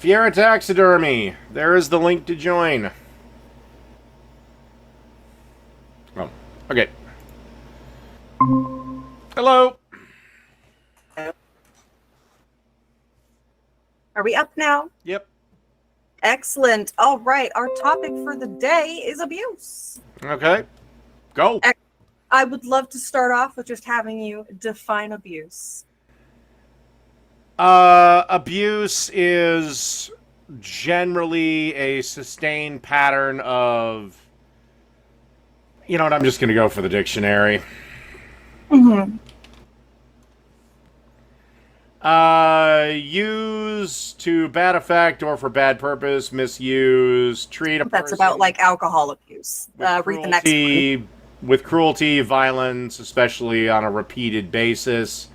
𝒟𝒏𝓿. There is the link to join. Oh, okay. Hello. Are we up now? Yep. Excellent. All right. Our topic for the day is abuse. Okay. Go. I would love to start off with just having you define abuse. Abuse is generally a sustained pattern of... You know what? I'm just going to go for the dictionary. Mm-hmm. Use to bad effect or for bad purpose, misuse, treat a person... That's about like alcohol abuse. Read the next one. With cruelty, violence, especially on a repeated basis.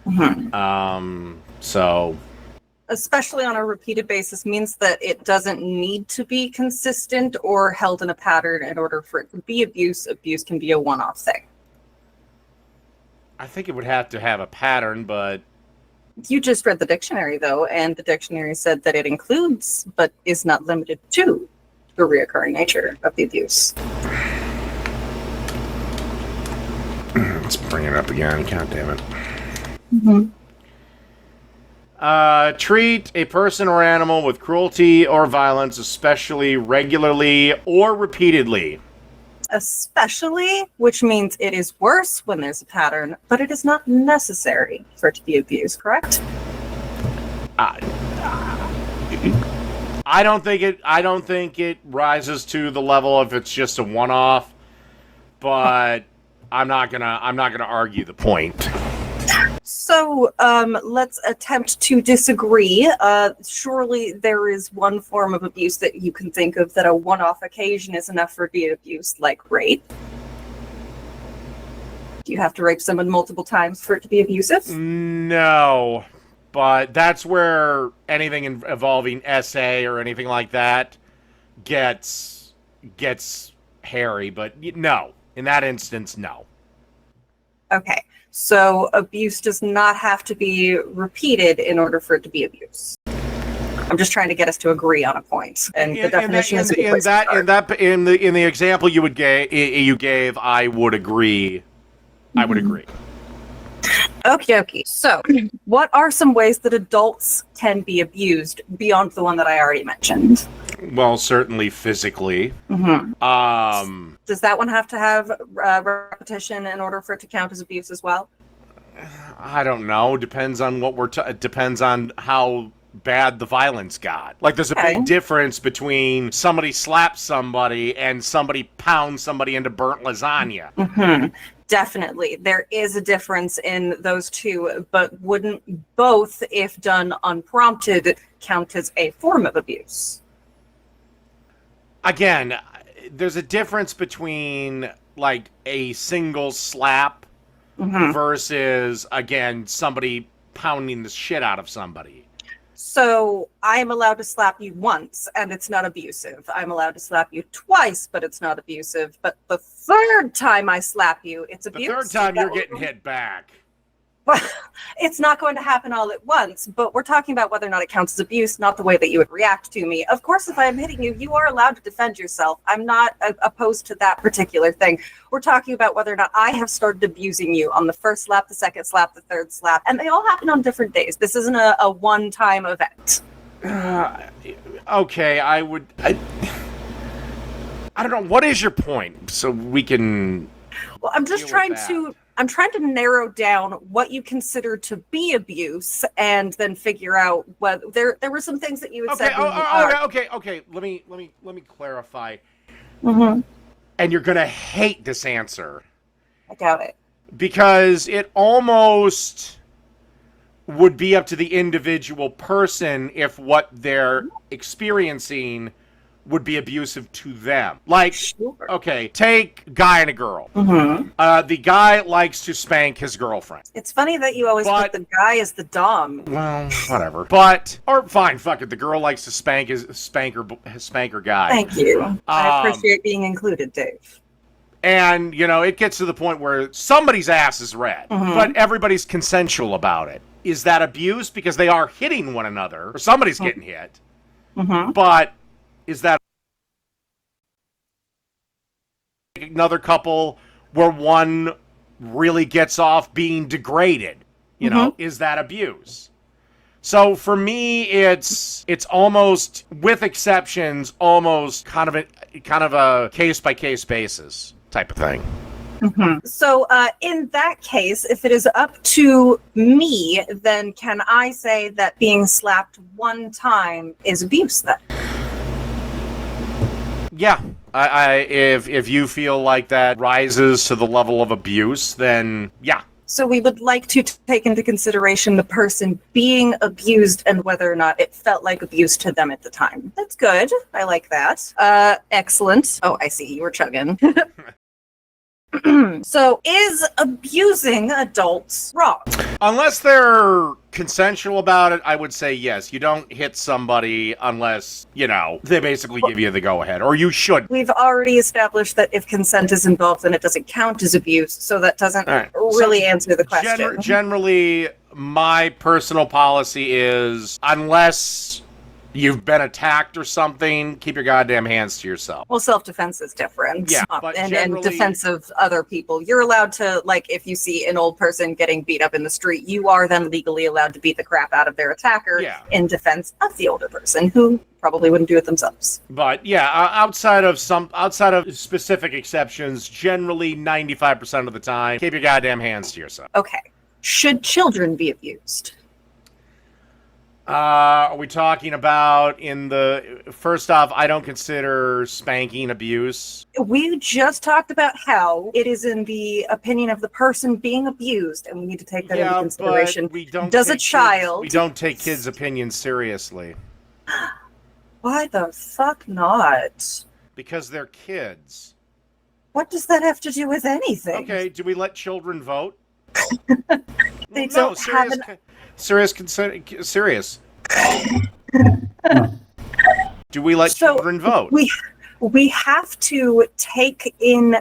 Mm-hmm. So... Especially on a repeated basis means that it doesn't need to be consistent or held in a pattern in order for it to be abuse. Abuse can be a one-off thing. I think it would have to have a pattern, but... You just read the dictionary, though, and the dictionary said that it includes, but is not limited to, the reoccurring nature of the abuse. Let's bring it up again. God damn it. Mm-hmm. Treat a person or animal with cruelty or violence, especially regularly or repeatedly. Especially, which means it is worse when there's a pattern, but it is not necessary for it to be abused, correct? I don't think it rises to the level if it's just a one-off, but I'm not gonna argue the point. So, let's attempt to disagree. Surely there is one form of abuse that you can think of that a one-off occasion is enough for being abused, like rape. Do you have to rape someone multiple times for it to be abusive? No, but that's where anything involving SA or anything like that gets hairy, but no. In that instance, no. Okay. So abuse does not have to be repeated in order for it to be abuse. I'm just trying to get us to agree on a point. And the definition is in the example you gave, I would agree. Mm-hmm. I would agree. Okay. So, what are some ways that adults can be abused beyond the one that I already mentioned? Well, certainly physically. Mm-hmm. Does that one have to have repetition in order for it to count as abuse as well? I don't know. Depends on what depends on how bad the violence got. Like, there's a big difference between somebody slaps somebody and somebody pounds somebody into burnt lasagna. Mm-hmm. Definitely. There is a difference in those two, but wouldn't both, if done unprompted, count as a form of abuse? Again, there's a difference between, like, a single slap versus, again, somebody pounding the shit out of somebody. So I'm allowed to slap you once, and it's not abusive. I'm allowed to slap you twice, but it's not abusive. But the third time I slap you, it's abusive. The third time you're getting hit back. Well, it's not going to happen all at once, but we're talking about whether or not it counts as abuse, not the way that you would react to me. Of course, if I'm hitting you, you are allowed to defend yourself. I'm not opposed to that particular thing. We're talking about whether or not I have started abusing you on the first slap, the second slap, the third slap, and they all happen on different days. This isn't a one-time event. Okay, I don't know. What is your point? So we can... Well, I'm just trying to narrow down what you consider to be abuse, and then figure out whether there were some things that you had said. Okay. Let me clarify. Mm-hmm. And you're gonna hate this answer. I doubt it. Because it almost would be up to the individual person if what they're experiencing would be abusive to them. Like, sure. Okay, take guy and a girl. Mm-hmm. The guy likes to spank his girlfriend. It's funny that you always put the guy as the dom. Well, whatever. Or fine, fuck it. The girl likes to spank his spanker guy. Thank you. I appreciate being included, Dave. And, it gets to the point where somebody's ass is red, but everybody's consensual about it. Is that abuse? Because they are hitting one another, or somebody's getting hit. Mm-hmm. But is that another couple where one really gets off being degraded? You know, is that abuse? So for me, it's almost, with exceptions, almost kind of a case by case basis type of thing. Mm-hmm. So in that case, if it is up to me, then can I say that being slapped one time is abuse then? Yeah. If you feel like that rises to the level of abuse, then yeah. So we would like to take into consideration the person being abused and whether or not it felt like abuse to them at the time. That's good. I like that. Excellent. Oh, I see. You were chugging. So is abusing adults wrong? Unless they're consensual about it, I would say yes. You don't hit somebody unless, you know, they basically give you the go-ahead, or you should. We've already established that if consent is involved, then it doesn't count as abuse, so that doesn't really answer the question. Generally, my personal policy is, unless you've been attacked or something, keep your goddamn hands to yourself. Well, self-defense is different. Yeah, but and defense of other people. You're allowed to, like, if you see an old person getting beat up in the street, you are then legally allowed to beat the crap out of their attacker in defense of the older person who probably wouldn't do it themselves. But yeah, outside of specific exceptions, generally 95% of the time, keep your goddamn hands to yourself. Okay. Should children be abused? Are we talking about first off, I don't consider spanking abuse. We just talked about how it is in the opinion of the person being abused, and we need to take that into consideration. But we don't we don't take kids' opinions seriously. Why the fuck not? Because they're kids. What does that have to do with anything? Okay, do we let children vote? They don't have serious. Do we let children vote? We have to take in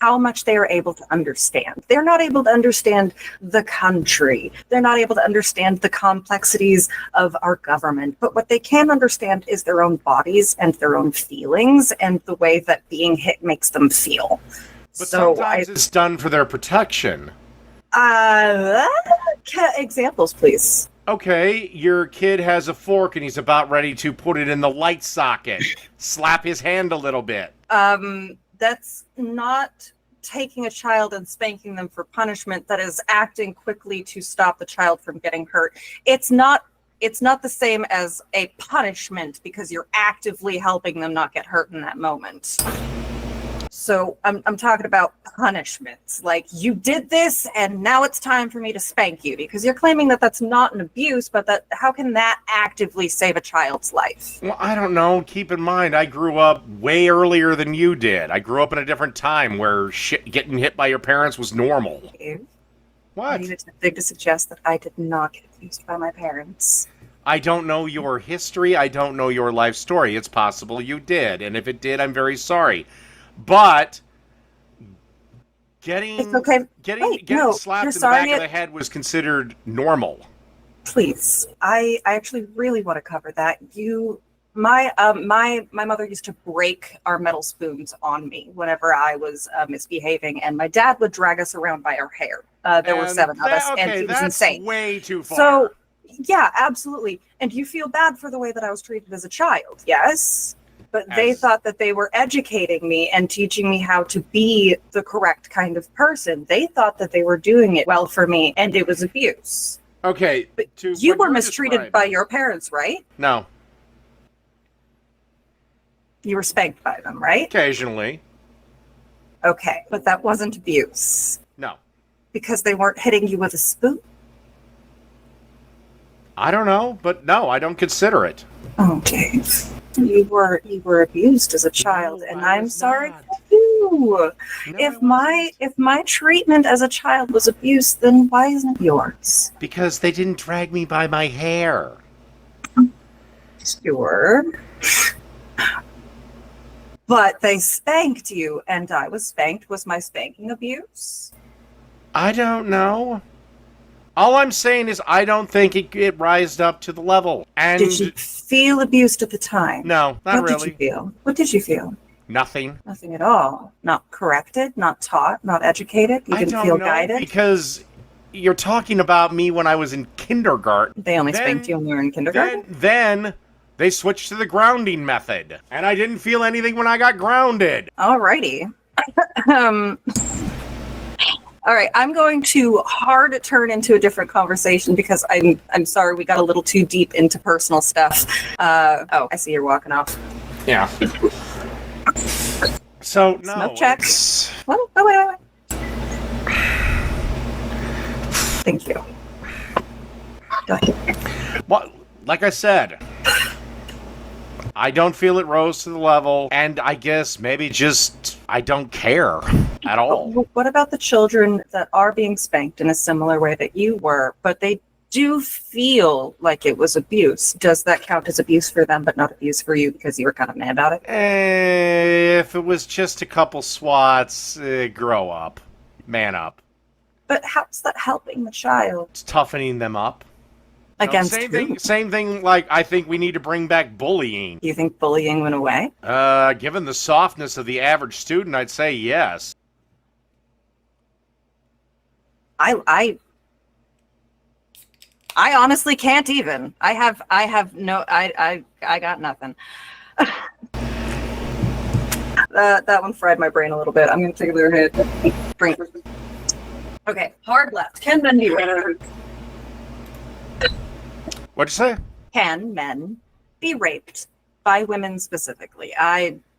how much they are able to understand. They're not able to understand the country. They're not able to understand the complexities of our government. But what they can understand is their own bodies and their own feelings and the way that being hit makes them feel. But sometimes it's done for their protection. Examples, please. Okay, your kid has a fork and he's about ready to put it in the light socket. Slap his hand a little bit. That's not taking a child and spanking them for punishment. That is acting quickly to stop the child from getting hurt. It's not the same as a punishment because you're actively helping them not get hurt in that moment. So I'm talking about punishments. Like, you did this and now it's time for me to spank you, because you're claiming that that's not an abuse, but how can that actively save a child's life? Well, I don't know. Keep in mind, I grew up way earlier than you did. I grew up in a different time where getting hit by your parents was normal. What? Are you attempting to suggest that I did not get abused by my parents? I don't know your history. I don't know your life story. It's possible you did. And if it did, I'm very sorry. But getting slapped in the back of the head was considered normal. Please, I actually really want to cover that. My mother used to break our metal spoons on me whenever I was misbehaving, and my dad would drag us around by our hair. There were 7 of us, and he was insane. Way too far. So, yeah, absolutely. And you feel bad for the way that I was treated as a child, yes? But they thought that they were educating me and teaching me how to be the correct kind of person. They thought that they were doing it well for me, and it was abuse. Okay. But you were mistreated by your parents, right? No. You were spanked by them, right? Occasionally. Okay, but that wasn't abuse. No. Because they weren't hitting you with a spoon? I don't know, but no, I don't consider it. Okay. You were abused as a child, and I'm sorry for you. No, if my treatment as a child was abuse, then why isn't it yours? Because they didn't drag me by my hair. Sure. But they spanked you, and I was spanked. Was my spanking abuse? I don't know. All I'm saying is I don't think it rised up to the level. And Did you feel abused at the time? No, not What really. did you feel? What did you feel? Nothing. Nothing at all. Not corrected, not taught, not educated. You didn't feel guided. Because you're talking about me when I was in kindergarten. They only spanked you when you were in kindergarten? Then they switched to the grounding method. And I didn't feel anything when I got grounded. Alrighty. All right, I'm going to hard turn into a different conversation because I'm sorry we got a little too deep into personal stuff. Oh, I see you're walking off. Yeah. So no. Smoke check. Oh, wait. Thank you. Go ahead. Well, like I said, I don't feel it rose to the level, and I guess maybe just I don't care at all. What about the children that are being spanked in a similar way that you were, but they do feel like it was abuse? Does that count as abuse for them, but not abuse for you because you were kind of mad about it? If it was just a couple swats, grow up. Man up. But how's that helping the child? It's toughening them up. Against Same thing, like, I think we need to bring back bullying. You think bullying went away? Given the softness of the average student, I'd say yes. I honestly can't even. I got nothing. That one fried my brain a little bit. I'm gonna take a little hit. Drink. Okay, hard left. Can men be raped? What'd you say? Can men be raped by women specifically?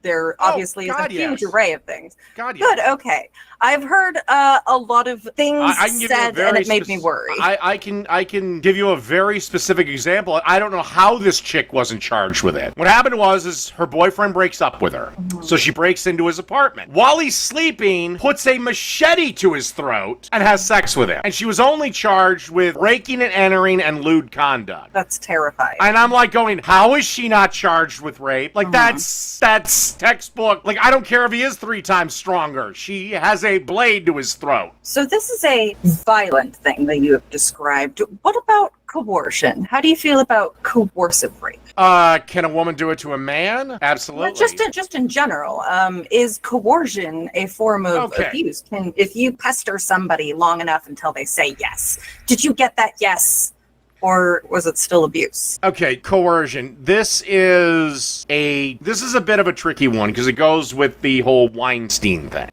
There obviously is a huge array of things. God, Good, okay. I've heard a lot of things said, and it made me worry. I can give you a very specific example. I don't know how this chick wasn't charged with it. What happened is her boyfriend breaks up with her. Mm-hmm. So she breaks into his apartment. While he's sleeping, puts a machete to his throat and has sex with him. And she was only charged with breaking and entering and lewd conduct. That's terrifying. And I'm like going, how is she not charged with rape? Like, that's textbook. Like, I don't care if he is 3 times stronger. She has a blade to his throat. So this is a violent thing that you have described. What about coercion? How do you feel about coercive rape? Can a woman do it to a man? Absolutely. Just in general, is coercion a form of abuse? If you pester somebody long enough until they say yes, did you get that yes? Or was it still abuse? Okay, coercion. This is a bit of a tricky one because it goes with the whole Weinstein thing.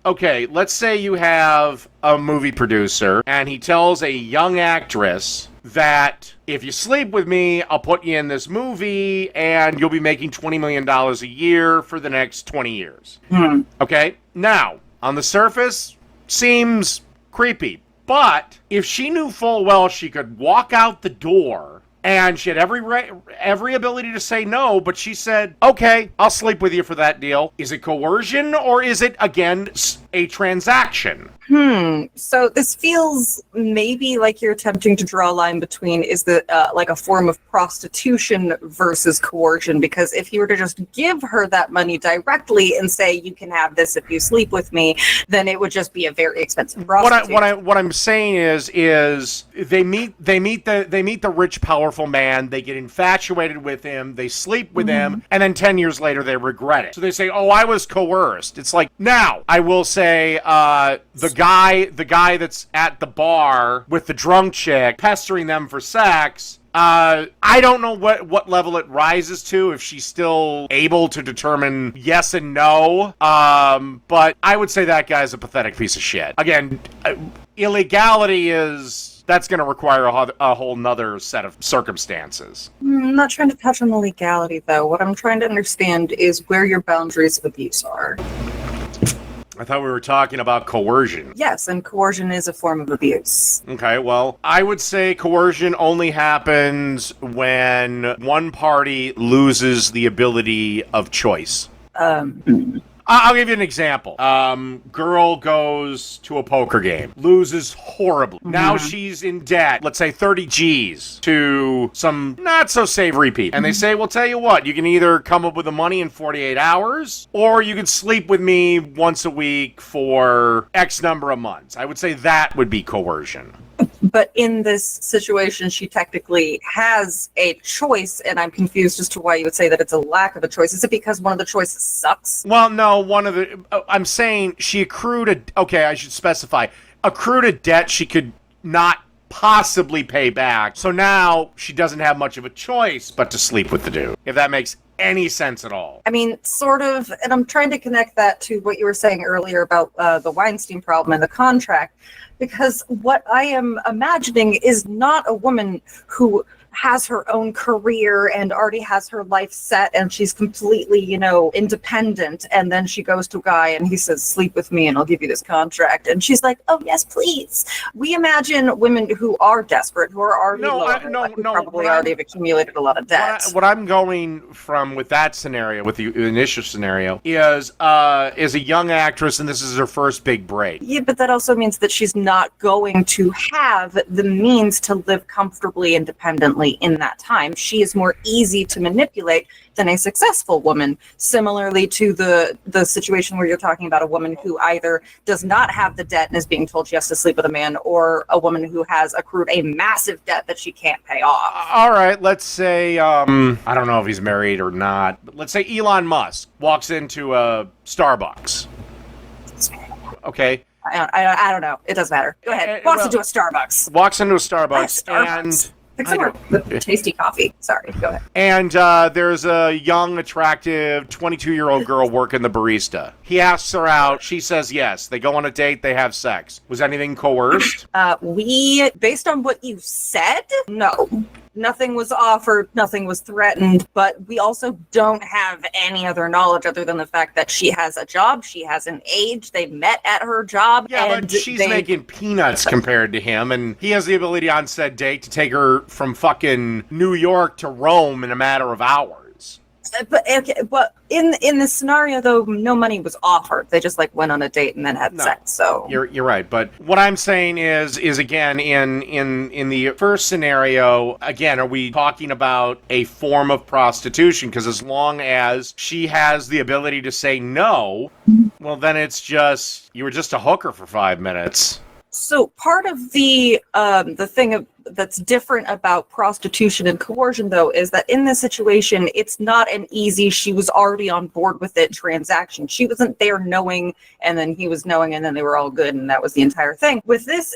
Okay, let's say you have a movie producer and he tells a young actress that if you sleep with me, I'll put you in this movie and you'll be making $20 million a year for the next 20 years. Hmm. Okay? Now, on the surface, seems creepy. But if she knew full well she could walk out the door and she had every ability to say no, but she said, okay, I'll sleep with you for that deal. Is it coercion or is it, again, a transaction? So this feels maybe like you're attempting to draw a line between is the like a form of prostitution versus coercion, because if you were to just give her that money directly and say you can have this if you sleep with me, then it would just be a very expensive prostitute. What I'm saying is they meet the rich powerful man, they get infatuated with him, they sleep with him, and then 10 years later they regret it. So they say, "Oh, I was coerced." It's like, now I will say the guy that's at the bar with the drunk chick pestering them for sex, I don't know what level it rises to, if she's still able to determine yes and no, but I would say that guy's a pathetic piece of shit. Again, illegality that's going to require a whole nother set of circumstances. I'm not trying to touch on the legality, though. What I'm trying to understand is where your boundaries of abuse are. I thought we were talking about coercion. Yes, and coercion is a form of abuse. Okay, well, I would say coercion only happens when one party loses the ability of choice. I'll give you an example. Girl goes to a poker game, loses horribly. Now she's in debt, let's say 30 G's to some not so savory people. And they say, well, tell you what, you can either come up with the money in 48 hours, or you can sleep with me once a week for X number of months. I would say that would be coercion. But in this situation, she technically has a choice, and I'm confused as to why you would say that it's a lack of a choice. Is it because one of the choices sucks? Well, no, I'm saying she accrued okay, I should specify. Accrued a debt she could not possibly pay back. So now she doesn't have much of a choice but to sleep with the dude. If that makes any sense at all. I mean, sort of, and I'm trying to connect that to what you were saying earlier about the Weinstein problem and the contract, because what I am imagining is not a woman who has her own career and already has her life set and she's completely, independent, and then she goes to a guy and he says, sleep with me and I'll give you this contract, and she's like, oh yes, please. We imagine women who are desperate, who are already probably already have accumulated a lot of debt. What I'm going from with that scenario, with the initial scenario, is a young actress and this is her first big break. Yeah, but that also means that she's not going to have the means to live comfortably, independently in that time. She is more easy to manipulate than a successful woman. Similarly to the situation where you're talking about a woman who either does not have the debt and is being told she has to sleep with a man, or a woman who has accrued a massive debt that she can't pay off. All right, let's say, I don't know if he's married or not, but let's say Elon Musk walks into a Starbucks. Okay. I don't know. It doesn't matter. Go ahead. Walks into a Starbucks. Walks into a Starbucks and... tasty coffee. Sorry, go ahead. And there's a young, attractive 22-year-old girl working the barista. He asks her out. She says yes. They go on a date. They have sex. Was anything coerced? Based on what you said, no. Nothing was offered, nothing was threatened, but we also don't have any other knowledge other than the fact that she has a job, she has an age, they met at her job. Yeah, and but she's making peanuts compared to him, and he has the ability on said date to take her from fucking New York to Rome in a matter of hours. But in this scenario, though, no money was offered. They just went on a date and then had sex. So you're right. But what I'm saying is again in the first scenario, again, are we talking about a form of prostitution? Because as long as she has the ability to say no, well, then it's just you were just a hooker for 5 minutes. So part of the thing that's different about prostitution and coercion, though, is that in this situation, it's not an easy, she was already on board with it transaction. She wasn't there knowing, and then he was knowing, and then they were all good, and that was the entire thing. With this,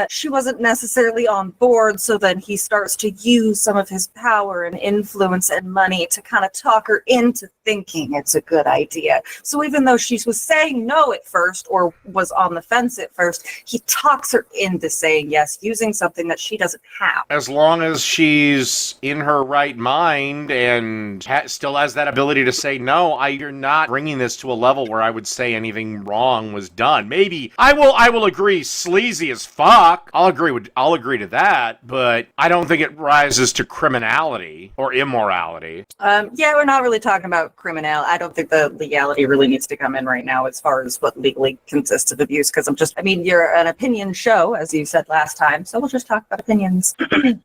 she wasn't necessarily on board, so then he starts to use some of his power and influence and money to kind of talk her into thinking it's a good idea. So even though she was saying no at first, or was on the fence at first, he talks her into saying yes, using something that she doesn't have. As long as she's in her right mind and still has that ability to say no, you're not bringing this to a level where I would say anything wrong was done. Maybe I will agree, sleazy as fuck. I'll agree to that, but I don't think it rises to criminality or immorality. Yeah, we're not really talking about criminal. I don't think the legality really needs to come in right now as far as what legally consists of abuse, because you're an opinion show, as you said last time, so we'll just talk about opinions.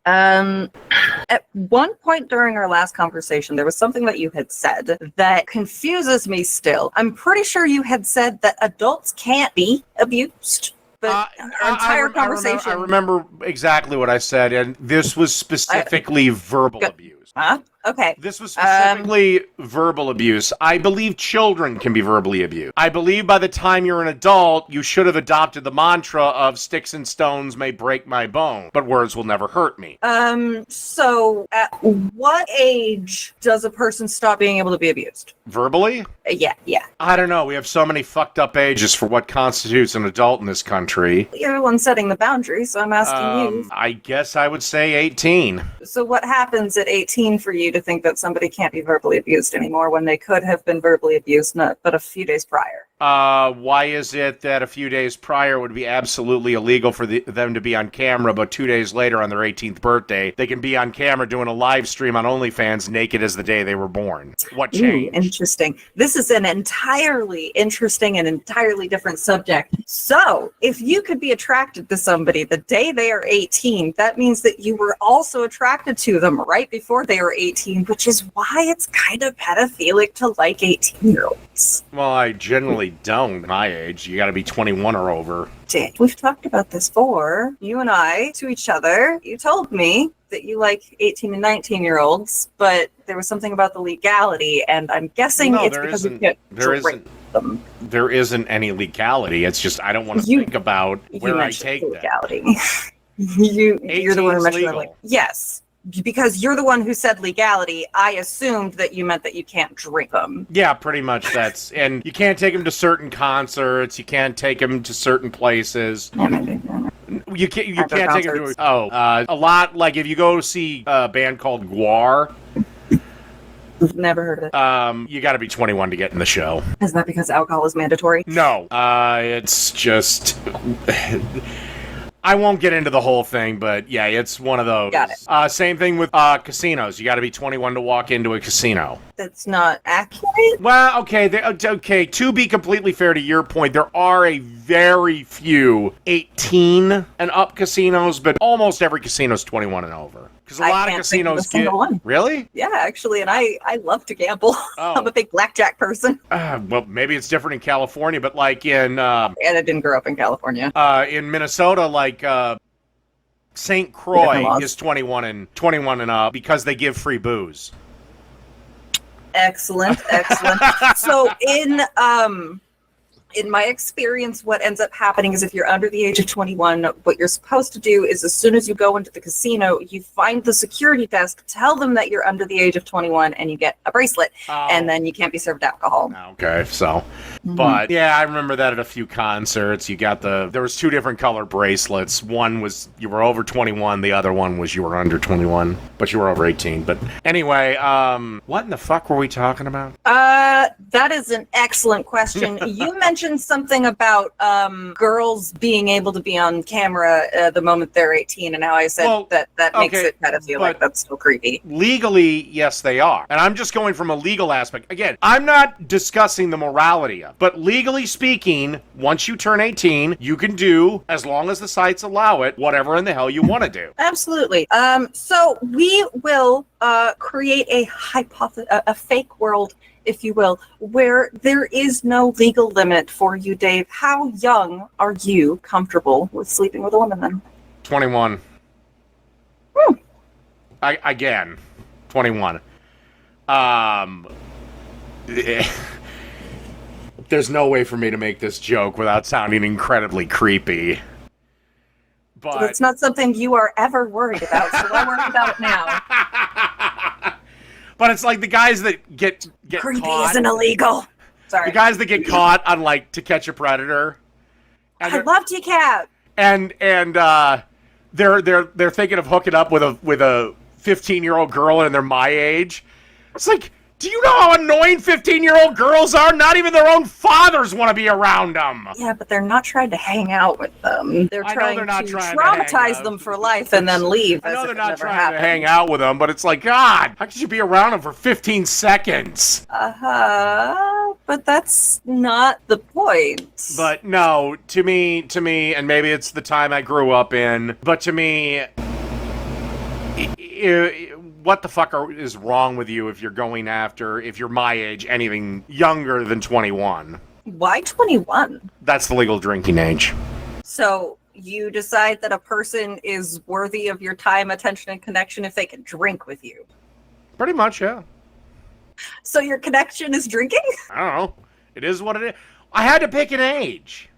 At one point during our last conversation, there was something that you had said that confuses me still. I'm pretty sure you had said that adults can't be abused. But our entire conversation... I remember exactly what I said, and this was specifically verbal abuse. Huh? Okay. This was specifically verbal abuse. I believe children can be verbally abused. I believe by the time you're an adult, you should have adopted the mantra of sticks and stones may break my bone, but words will never hurt me. So at what age does a person stop being able to be abused? Verbally? Yeah. I don't know. We have so many fucked up ages for what constitutes an adult in this country. You're the one setting the boundaries, so I'm asking you. I guess I would say 18. So what happens at 18 for you to think that somebody can't be verbally abused anymore when they could have been verbally abused but a few days prior? Why is it that a few days prior it would be absolutely illegal for them to be on camera, but 2 days later on their 18th birthday, they can be on camera doing a live stream on OnlyFans naked as the day they were born? What changed? Ooh, interesting. This is an entirely interesting and entirely different subject. So, if you could be attracted to somebody the day they are 18, that means that you were also attracted to them right before they were 18, which is why it's kind of pedophilic to like 18-year-olds. Well, I generally don't. My age, you got to be 21 or over. We've talked about this before, you and I, to each other. You told me that you like 18 and 19-year-olds, but there was something about the legality, and I'm guessing it's because you can't drink them. There isn't any legality. It's just I don't want to think about where I take legality. that. You're the one who mentioned legal. Yes. Because you're the one who said legality, I assumed that you meant that you can't drink them. Yeah, pretty much that's... And you can't take them to certain concerts. You can't take them to certain places. You can't take them to... a lot, like if you go see a band called 𝒟𝒄𝓄... Never heard of it. You got to be 21 to get in the show. Is that because alcohol is mandatory? No. It's just... I won't get into the whole thing, but yeah, it's one of those. Got it. Same thing with casinos. You got to be 21 to walk into a casino. That's not accurate? Well, okay. To be completely fair to your point, there are a very few 18 and up casinos, but almost every casino is 21 and over. Because a lot of casinos get... Really? Yeah, actually, and I love to gamble. Oh. I'm a big blackjack person. Well, maybe it's different in California, but like in... and I didn't grow up in California. In Minnesota, like 𝒟𝒃𝑒𝓇𝒶 is 21 and up because they give free booze. Excellent. So in my experience, what ends up happening is if you're under the age of 21, what you're supposed to do is as soon as you go into the casino, you find the security desk, tell them that you're under the age of 21, and you get a bracelet, and then you can't be served alcohol. Okay, so, but yeah, I remember that at a few concerts. You got there was two different color bracelets. One was you were over 21, the other one was you were under 21, but you were over 18. But anyway, what in the fuck were we talking about? That is an excellent question. You mentioned something about girls being able to be on camera the moment they're 18, and how I said that makes it pedophilic. That's still creepy. Legally, yes, they are. And I'm just going from a legal aspect. Again, I'm not discussing the morality of it, but legally speaking, once you turn 18, you can do, as long as the sites allow it, whatever in the hell you want to do. Absolutely. So we will create a fake world, if you will, where there is no legal limit for you, Dave. How young are you comfortable with sleeping with a woman then? 21. Again, 21. There's no way for me to make this joke without sounding incredibly creepy. But it's not something you are ever worried about, so don't worry about it now. But it's like the guys that get creepy caught. Isn't illegal. Sorry. The guys that get caught on like To Catch a Predator. I love TCAT. And they're thinking of hooking up with a 15-year-old girl and they're my age. It's like, do you know how annoying 15-year-old girls are? Not even their own fathers want to be around them. Yeah, but they're not trying to hang out with them. They're trying to traumatize them for life and then leave. I know they're not trying to hang out with them, but it's like, God, how could you be around them for 15 seconds? But that's not the point. But no, to me, and maybe it's the time I grew up in, but to me, what the fuck is wrong with you if you're going after, if you're my age, anything younger than 21? Why 21? That's the legal drinking age. So you decide that a person is worthy of your time, attention, and connection if they can drink with you? Pretty much, yeah. So your connection is drinking? I don't know. It is what it is. I had to pick an age.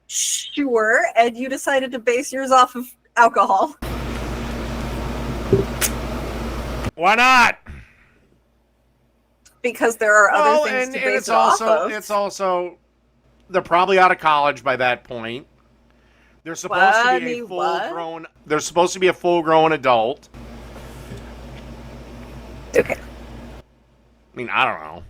Sure, and you decided to base yours off of alcohol. Why not? Because there are other things to base it off of. It's also, they're probably out of college by that point. They're supposed to be a full-grown. They're supposed to be a full-grown adult. Okay. I mean, I don't know.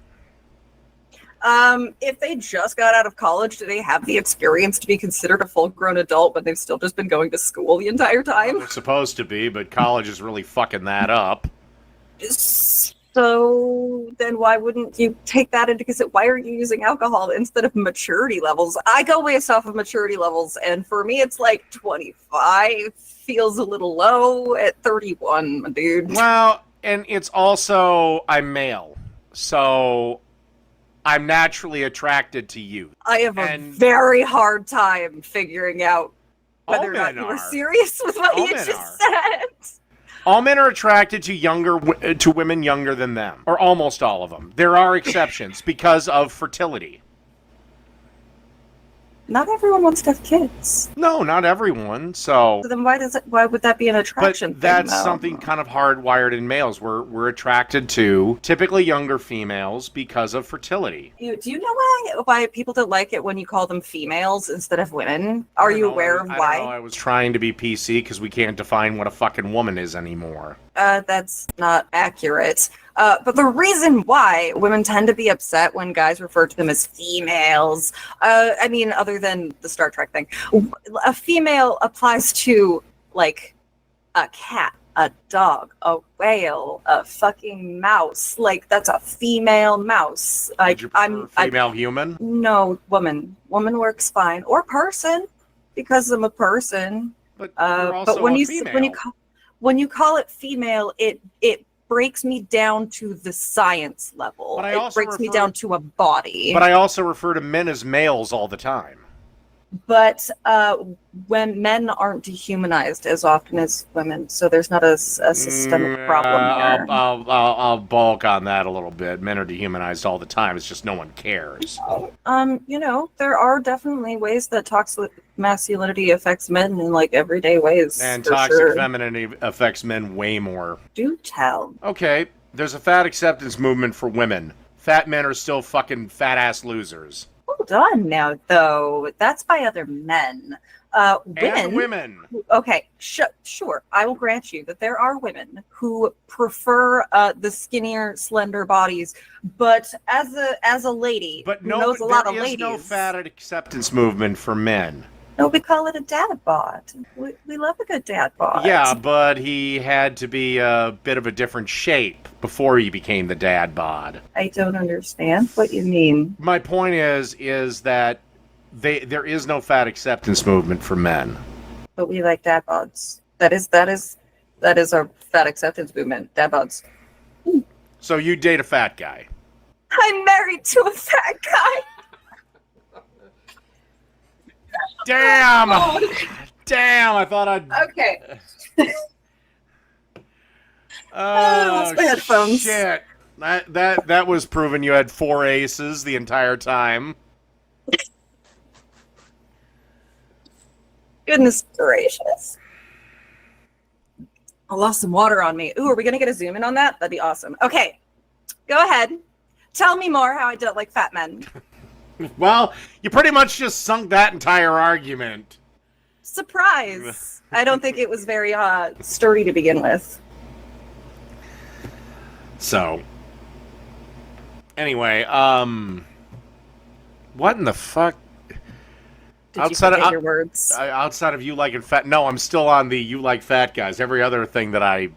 If they just got out of college, do they have the experience to be considered a full-grown adult when they've still just been going to school the entire time? They're supposed to be, but college is really fucking that up. So then why wouldn't you take that into consideration? Why are you using alcohol instead of maturity levels? I go based off of maturity levels, and for me it's like 25 feels a little low at 31, my dude. Well, and it's also, I'm male, so I'm naturally attracted to youth. I have a very hard time figuring out whether or not you were serious with what you just said. All men are attracted to women younger than them, or almost all of them. There are exceptions because of fertility. Not everyone wants to have kids. No, not everyone. So then why would that be an attraction but that's thing, something kind of hardwired in males. We're attracted to typically younger females because of fertility. Do you know why people don't like it when you call them females instead of women? Are you aware of why? I don't know. I was trying to be PC because we can't define what a fucking woman is anymore. That's not accurate. But the reason why women tend to be upset when guys refer to them as females, I mean, other than the Star Trek thing, a female applies to, like, a cat, a dog, a whale, a fucking mouse. Like, that's a female mouse. Would you prefer female human? No, woman. Woman works fine. Or person, because I'm a person. But you're also but when a you female. when you call it female, it breaks me down to the science level. It breaks me down to a body. But I also refer to men as males all the time. But when men aren't dehumanized as often as women, so there's not a systemic problem there. I'll bulk on that a little bit. Men are dehumanized all the time. It's just no one cares. You know, there are definitely ways that toxic masculinity affects men in like everyday ways. And toxic femininity affects men way more. Do tell. Okay, there's a fat acceptance movement for women. Fat men are still fucking fat ass losers. Hold on now, though. That's by other men. Women. Okay, sure. I will grant you that there are women who prefer the skinnier, slender bodies. But as a lady who knows a lot of ladies, there is no fat acceptance movement for men. No, we call it a dad bod. We love a good dad bod. Yeah, but he had to be a bit of a different shape before he became the dad bod. I don't understand what you mean. My point is that there is no fat acceptance movement for men. But we like dad bods. That is our fat acceptance movement. Dad bods. So you date a fat guy. I'm married to a fat guy. Damn! Damn! I thought I'd. Okay. Oh, lost my headphones. Shit! That was proven you had 4 aces the entire time. Goodness gracious! I lost some water on me. Ooh, are we gonna get a zoom in on that? That'd be awesome. Okay, go ahead. Tell me more how I don't like fat men. Well, you pretty much just sunk that entire argument. Surprise! I don't think it was very sturdy to begin with. So, anyway, what in the fuck? Did you forget your words? Outside of you liking fat, no, I'm still on the you like fat guys. Every other thing that I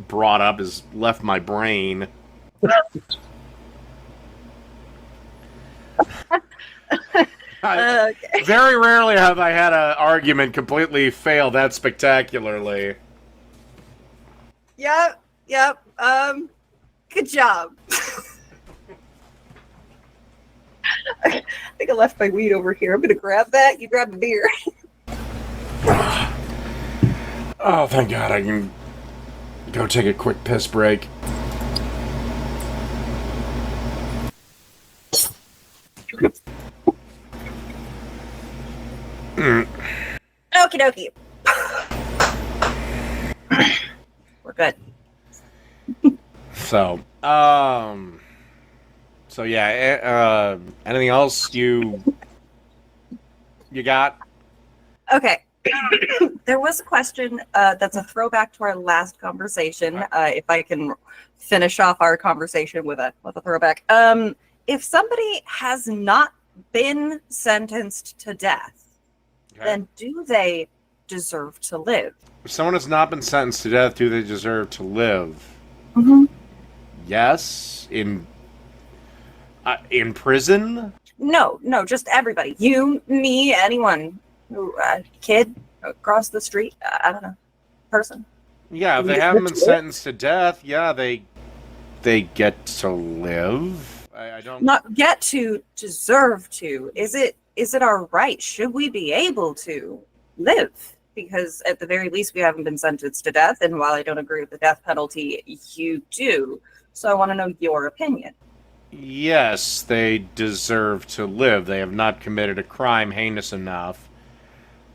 brought up has left my brain. Okay. Very rarely have I had an argument completely fail that spectacularly. Yep. Good job. I think I left my weed over here. I'm gonna grab that. You grab the beer. Oh, thank God I can go take a quick piss break. Okie dokie. We're good. So yeah. Anything else you got? Okay. There was a question that's a throwback to our last conversation. If I can finish off our conversation with a throwback. if somebody has not been sentenced to death, then do they deserve to live? If someone has not been sentenced to death, do they deserve to live? Mm-hmm. Yes. In prison? No, just everybody. You, me, anyone. Kid across the street. I don't know. Person. Yeah, if they haven't been sentenced to death, yeah, they get to live. I don't... Not get to, deserve to. Is it our right? Should we be able to live? Because at the very least, we haven't been sentenced to death. And while I don't agree with the death penalty, you do. So I want to know your opinion. Yes, they deserve to live. They have not committed a crime heinous enough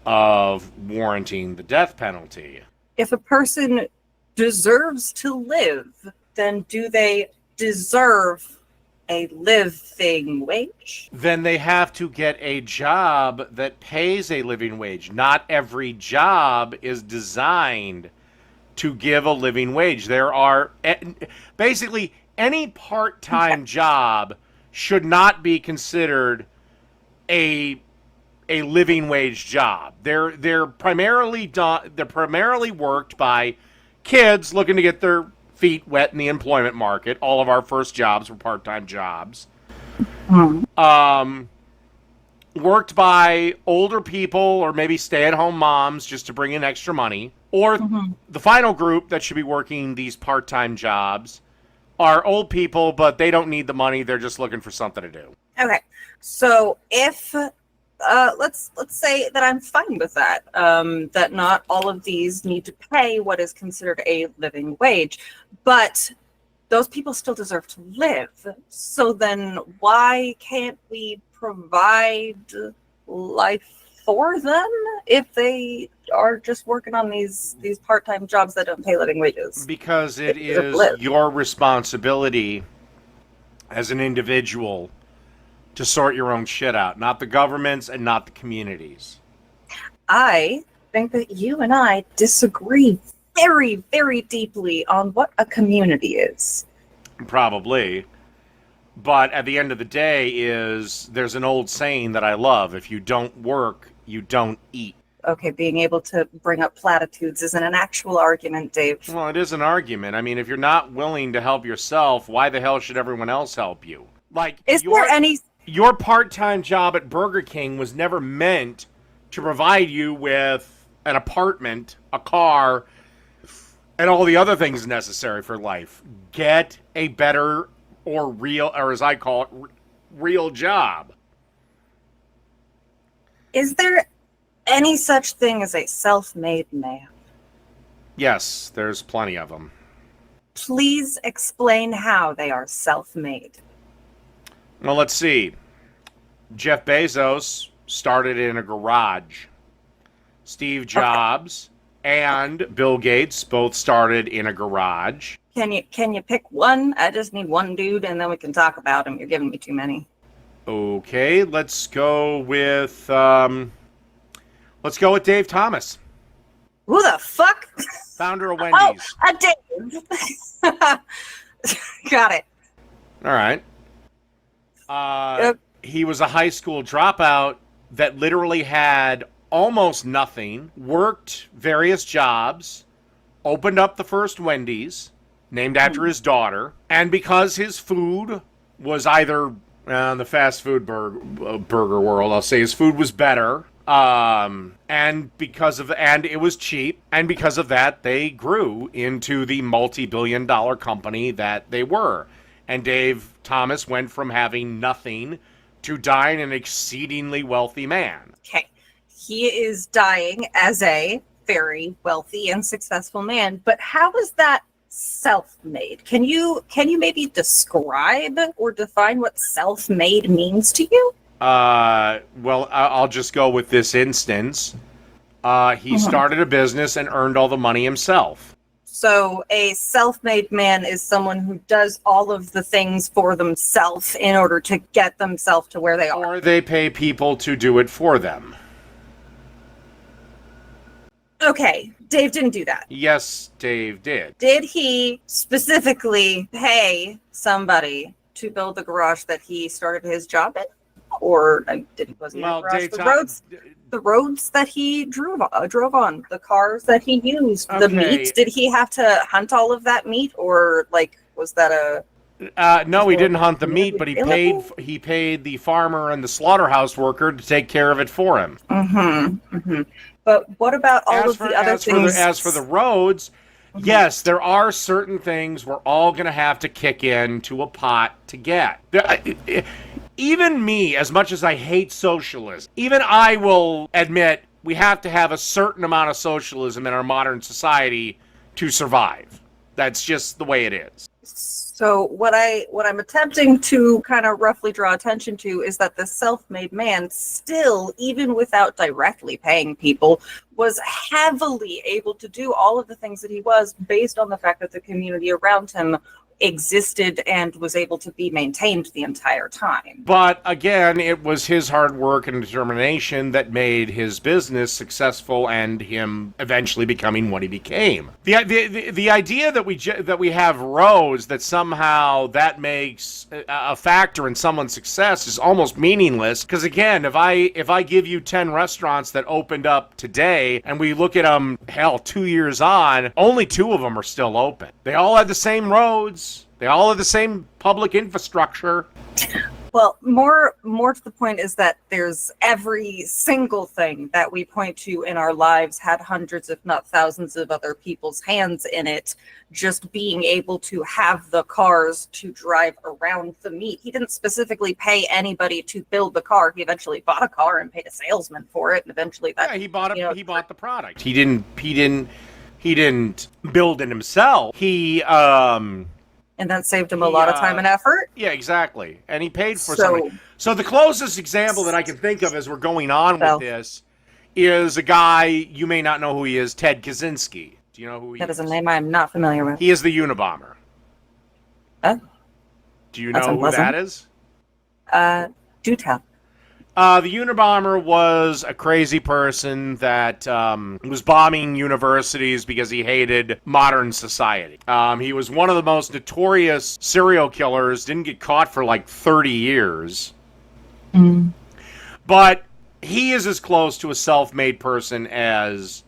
of warranting the death penalty. If a person deserves to live, then do they deserve a living wage? Then they have to get a job that pays a living wage. Not every job is designed to give a living wage. There are basically any part-time job should not be considered a living wage job. They're primarily worked by kids looking to get their feet wet in the employment market. All of our first jobs were part-time jobs. Worked by older people or maybe stay-at-home moms just to bring in extra money. Or the final group that should be working these part-time jobs are old people, but they don't need the money. They're just looking for something to do. Okay, so if let's say that I'm fine with that. That not all of these need to pay what is considered a living wage, but those people still deserve to live. So then, why can't we provide life for them if they are just working on these part-time jobs that don't pay living wages? Because it is your responsibility as an individual to sort your own shit out, not the government's and not the communities. I think that you and I disagree very, very deeply on what a community is. Probably. But at the end of the day there's an old saying that I love: if you don't work, you don't eat. Okay, being able to bring up platitudes isn't an actual argument, Dave. Well, it is an argument. I mean, if you're not willing to help yourself, why the hell should everyone else help you? Like, your part-time job at Burger King was never meant to provide you with an apartment, a car, and all the other things necessary for life. Get a better or real, or as I call it, real job. Is there any such thing as a self-made man? Yes, there's plenty of them. Please explain how they are self-made. Well, let's see. Jeff Bezos started in a garage. Steve Jobs and Bill Gates both started in a garage. Can you pick one? I just need one dude, and then we can talk about him. You're giving me too many. Okay, let's go with Dave Thomas. Who the fuck? Founder of Wendy's. Oh, Dave. Got it. All right. He was a high school dropout that literally had almost nothing, worked various jobs, opened up the first Wendy's, named after his daughter, and because his food was either the fast food burger world, I'll say his food was better, and it was cheap, and because of that, they grew into the multi-billion-dollar company that they were. And Dave Thomas went from having nothing to dying an exceedingly wealthy man. Okay. He is dying as a very wealthy and successful man, but how is that self-made? Can you maybe describe or define what self-made means to you? Well, I'll just go with this instance. He started a business and earned all the money himself. So a self-made man is someone who does all of the things for themselves in order to get themselves to where they are. Or they pay people to do it for them. Okay, Dave didn't do that. Yes, Dave did. Did he specifically pay somebody to build the garage that he started his job in? Or was he in a garage? The roads that he drove on, the cars that he used, the meat. Did he have to hunt all of that meat, or like was that a? No, he didn't hunt the meat, but he paid the farmer and the slaughterhouse worker to take care of it for him. Mm-hmm. Mm-hmm. But what about all of the other things? As for the roads, yes, there are certain things we're all going to have to kick into a pot to get. Even me, as much as I hate socialism, even I will admit we have to have a certain amount of socialism in our modern society to survive. That's just the way it is. So what I'm attempting to kind of roughly draw attention to is that the self-made man still, even without directly paying people, was heavily able to do all of the things that he was based on the fact that the community around him existed and was able to be maintained the entire time. But again, it was his hard work and determination that made his business successful and him eventually becoming what he became. The idea that we have roads, that somehow that makes a factor in someone's success, is almost meaningless. Because again, if I give you 10 restaurants that opened up today and we look at them, 2 years on, only 2 of them are still open. They all had the same roads. They all have the same public infrastructure. Well, more to the point is that there's every single thing that we point to in our lives had hundreds, if not thousands, of other people's hands in it. Just being able to have the cars to drive around the meat. He didn't specifically pay anybody to build the car. He eventually bought a car and paid a salesman for it, and eventually he bought it. He bought the product. He didn't build it himself. And that saved him a lot of time and effort. Yeah, exactly. And he paid for something. So the closest example that I can think of as we're going on with this is a guy, you may not know who he is, 𝒟𝒃𝓒𝒃. Do you know who he is? That is a name I'm not familiar with. He is the Unabomber. Do you know who that is? Do tell. The Unabomber was a crazy person that was bombing universities because he hated modern society. He was one of the most notorious serial killers, didn't get caught for like 30 years. Mm. But he is as close to a self-made person as,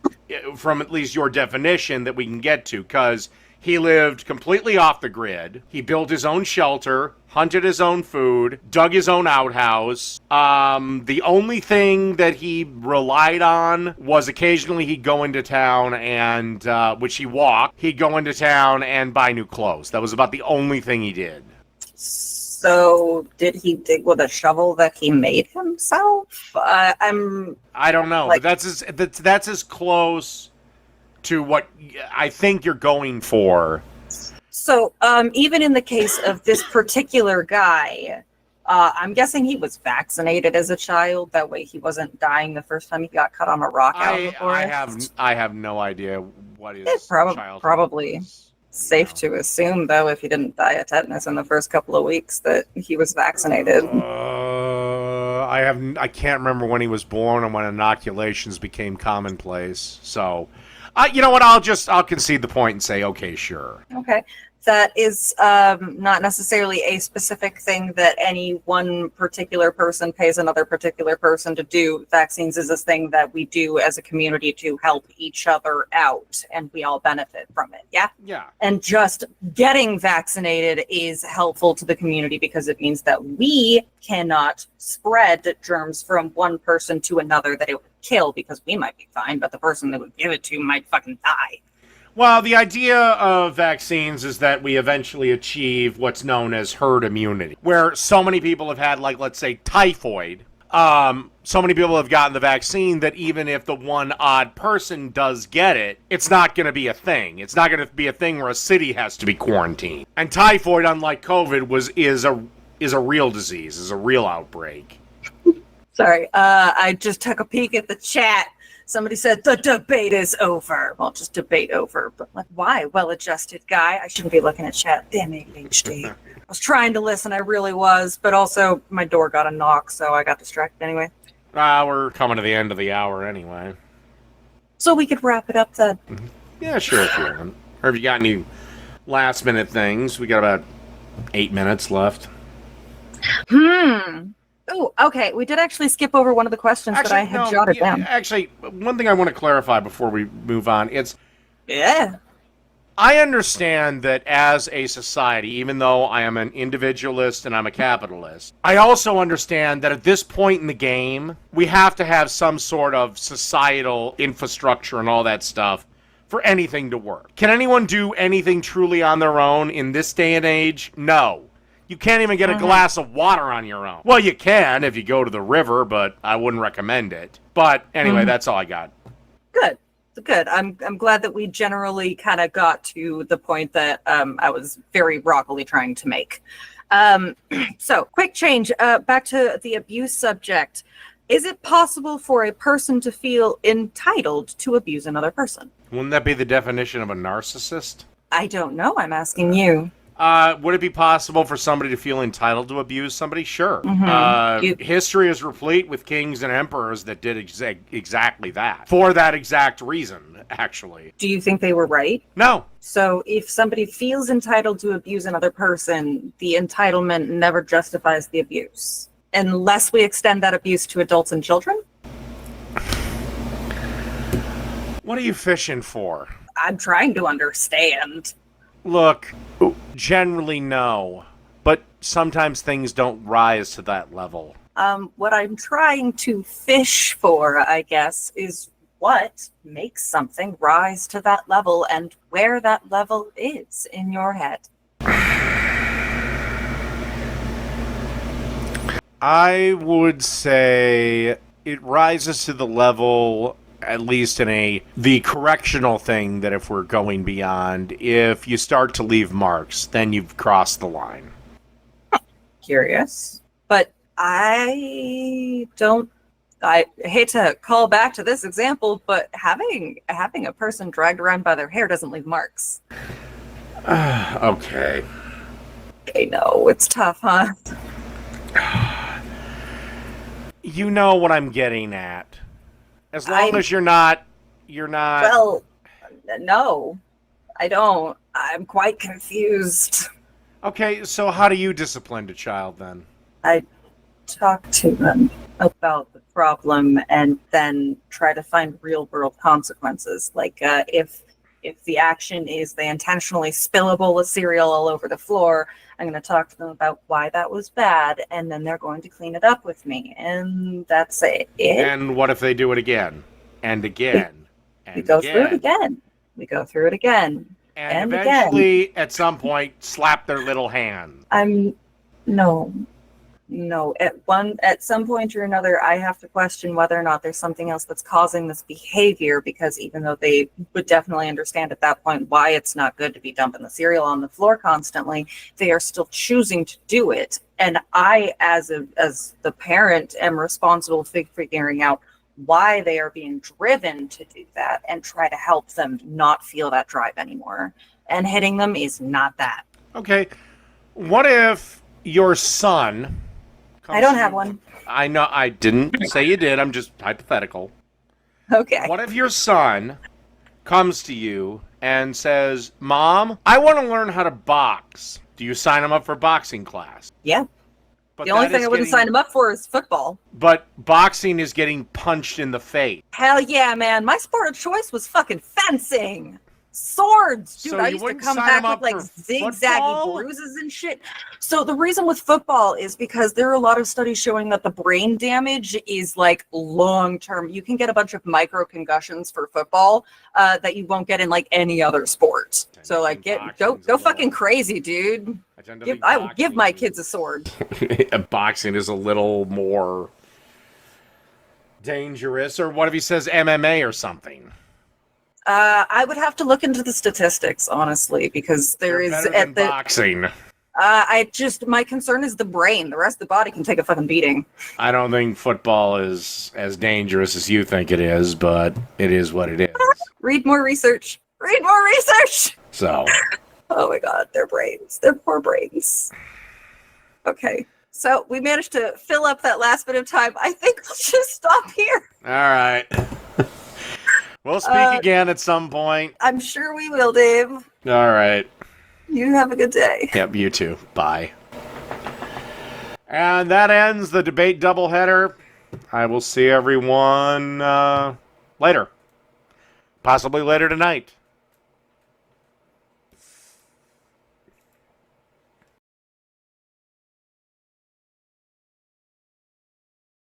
from at least your definition, that we can get to, because he lived completely off the grid. He built his own shelter, hunted his own food, dug his own outhouse. The only thing that he relied on was occasionally he'd go into town and, which he walked, he'd go into town and buy new clothes. That was about the only thing he did. So did he dig with a shovel that he made himself? I don't know, but that's as close to what I think you're going for. So, even in the case of this particular guy, I'm guessing he was vaccinated as a child. That way he wasn't dying the first time he got cut on a rock out in the forest. I have no idea what his it's probably was, safe to assume, though, if he didn't die of tetanus in the first couple of weeks, that he was vaccinated. I can't remember when he was born and when inoculations became commonplace. So, you know what? I'll concede the point and say, okay, sure. Okay. That is not necessarily a specific thing that any one particular person pays another particular person to do. Vaccines is this thing that we do as a community to help each other out, and we all benefit from it. Yeah? Yeah. And just getting vaccinated is helpful to the community because it means that we cannot spread germs from one person to another that it would kill, because we might be fine, but the person that would give it to might fucking die. Well, the idea of vaccines is that we eventually achieve what's known as herd immunity, where so many people have had, like, let's say, typhoid. So many people have gotten the vaccine that even if the one odd person does get it, it's not going to be a thing. It's not going to be a thing where a city has to be quarantined. And typhoid, unlike COVID, is a real disease, is a real outbreak. Sorry, I just took a peek at the chat. Somebody said, the debate is over. Well, just debate over. But like, why? Well-adjusted guy. I shouldn't be looking at chat. Damn ADHD. I was trying to listen. I really was. But also, my door got a knock, so I got distracted anyway. We're coming to the end of the hour anyway. So we could wrap it up then. Mm-hmm. Yeah, sure, if you want. Or if you got any last-minute things. We got about 8 minutes left. Oh, okay. We did actually skip over one of the questions that I had jotted down. Actually, one thing I want to clarify before we move on, Yeah. I understand that as a society, even though I am an individualist and I'm a capitalist, I also understand that at this point in the game, we have to have some sort of societal infrastructure and all that stuff for anything to work. Can anyone do anything truly on their own in this day and age? No. You can't even get a glass of water on your own. Well, you can if you go to the river, but I wouldn't recommend it. But anyway, that's all I got. Good. Good. I'm glad that we generally kind of got to the point that I was very broccoli trying to make. So, quick change. Back to the abuse subject. Is it possible for a person to feel entitled to abuse another person? Wouldn't that be the definition of a narcissist? I don't know. I'm asking you. Would it be possible for somebody to feel entitled to abuse somebody? Sure. History is replete with kings and emperors that did exactly that. For that exact reason, actually. Do you think they were right? No. So if somebody feels entitled to abuse another person, the entitlement never justifies the abuse. Unless we extend that abuse to adults and children? What are you fishing for? I'm trying to understand. Look, generally no, but sometimes things don't rise to that level. What I'm trying to fish for, I guess, is what makes something rise to that level and where that level is in your head. I would say it rises to the level, at least in the correctional thing, that if we're going beyond, if you start to leave marks, then you've crossed the line. Curious. But I hate to call back to this example, but having a person dragged around by their hair doesn't leave marks. Okay. I know, it's tough, huh? You know what I'm getting at. As long as you're not... Well, no, I don't. I'm quite confused. Okay, so how do you discipline a child, then? I talk to them about the problem and then try to find real-world consequences. Like, if the action is they intentionally spill a bowl of cereal all over the floor, I'm going to talk to them about why that was bad, and then they're going to clean it up with me, and that's it. And what if they do it again? And again? We go through it again. We go through it again. And eventually, at some point, slap their little hand. No. At some point or another, I have to question whether or not there's something else that's causing this behavior, because even though they would definitely understand at that point why it's not good to be dumping the cereal on the floor constantly, they are still choosing to do it. And I, as the parent, am responsible for figuring out why they are being driven to do that and try to help them not feel that drive anymore. And hitting them is not that. Okay. What if your son... I don't have one. I know. I didn't say you did. I'm just hypothetical. Okay. What if your son comes to you and says, Mom, I want to learn how to box. Do you sign him up for boxing class? Yeah. But the only thing I wouldn't sign him up for is football. But boxing is getting punched in the face. Hell yeah, man. My sport of choice was fucking fencing. Swords, dude. So I used to come back with like zigzaggy bruises and shit. So the reason with football is because there are a lot of studies showing that the brain damage is like long term. You can get a bunch of micro concussions for football that you won't get in like any other sport. So like go fucking crazy, dude. I will give my kids a sword. Boxing is a little more dangerous. Or what if he says MMA or something? I would have to look into the statistics, honestly, because there is at the boxing. My concern is the brain. The rest of the body can take a fucking beating. I don't think football is as dangerous as you think it is, but it is what it is. Read more research. So. Oh my God, their brains. Their poor brains. Okay. So we managed to fill up that last bit of time. I think we'll just stop here. All right. We'll speak again at some point. I'm sure we will, Dave. All right. You have a good day. Yep, you too. Bye. And that ends the debate doubleheader. I will see everyone later. Possibly later tonight.